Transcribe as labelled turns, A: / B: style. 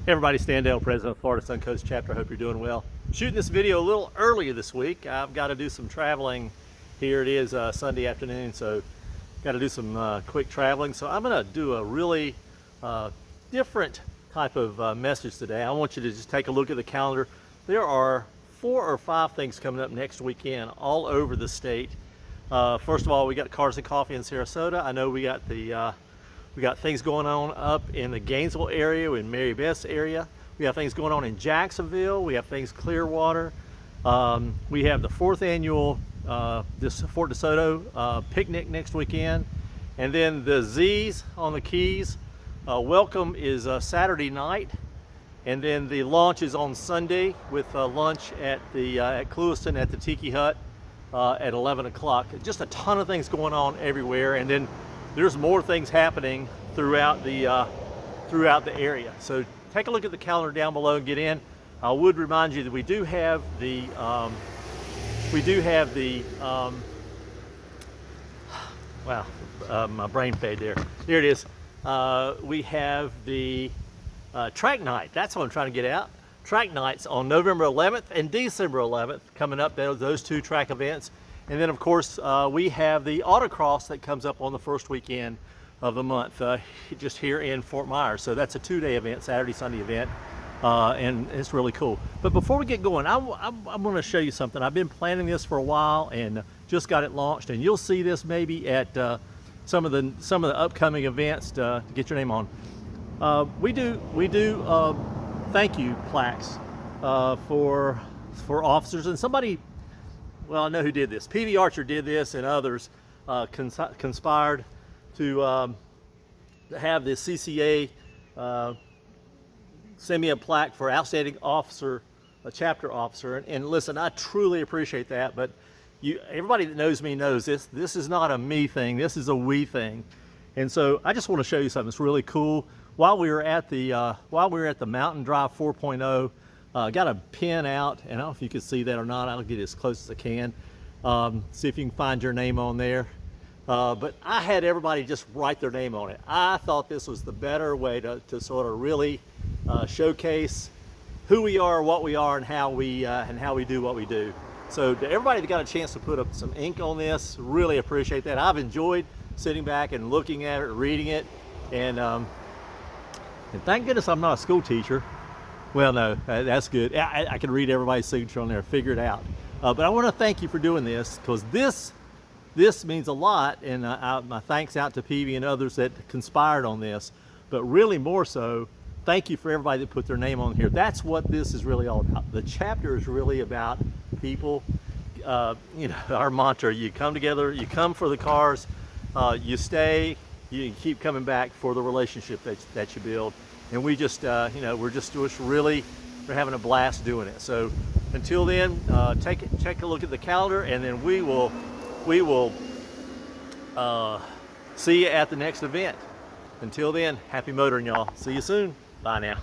A: Hey everybody, Stan Dale, President of Florida SunCoast Chapter. Hope you're doing well. Shooting this video a little earlier this week. I've got to do some traveling. Here it is Sunday afternoon, so got to do some quick traveling. So I'm going to do a really different type of message today. I want you to just take a look at the calendar. There are 4 or 5 things coming up next weekend all over the state. First of all, we got Cars and Coffee in Sarasota. I know we got things going on up in the Gainesville area, in Meribeth's area. We have things going on in Jacksonville. We have things Clearwater. We have the 4th annual Fort DeSoto picnic next weekend. And then the Z's on the Keys. Welcome is Saturday night. And then the launch is on Sunday with lunch at Clewiston at the Tiki Hut at 11 o'clock. Just a ton of things going on everywhere. And then there's more things happening throughout the area. So take a look at the calendar down below and get in. I would remind you that we do have the my brain fade there. There it is. We have the track night. That's what I'm trying to get out. Track nights on November 11th and December 11th coming up. Those 2 track events. And then, of course, we have the Autocross that comes up on the first weekend of the month, just here in Fort Myers. So that's a 2-day event, Saturday, Sunday event, and it's really cool. But before we get going, I'm going to show you something. I've been planning this for a while and just got it launched, and you'll see this maybe at some of the upcoming events to get your name on. We do thank you plaques for officers, and somebody. Well, I know who did this. PV Archer did this, and others conspired to have the CCA send me a plaque for outstanding officer, a chapter officer. And listen, I truly appreciate that. But everybody that knows me knows this. This is not a me thing. This is a we thing. And so I just want to show you something that's really cool. While we were at the Mountain Drive 4.0. Got a pin out, and I don't know if you can see that or not. I'll get as close as I can. See if you can find your name on there. But I had everybody just write their name on it. I thought this was the better way to sort of really showcase who we are, what we are, and how we do what we do. So to everybody that got a chance to put up some ink on this, really appreciate that. I've enjoyed sitting back and looking at it, reading it, and thank goodness I'm not a school teacher. Well, no, that's good. I can read everybody's signature on there, figure it out. But I want to thank you for doing this, because this means a lot, and my thanks out to PV and others that conspired on this. But really more so, thank you for everybody that put their name on here. That's what this is really all about. The chapter is really about people. Our mantra, you come together, you come for the cars, you stay, you keep coming back for the relationship that you build. And we just, we're having a blast doing it. So until then, take a look at the calendar, and then we will see you at the next event. Until then, happy motoring, y'all. See you soon. Bye now.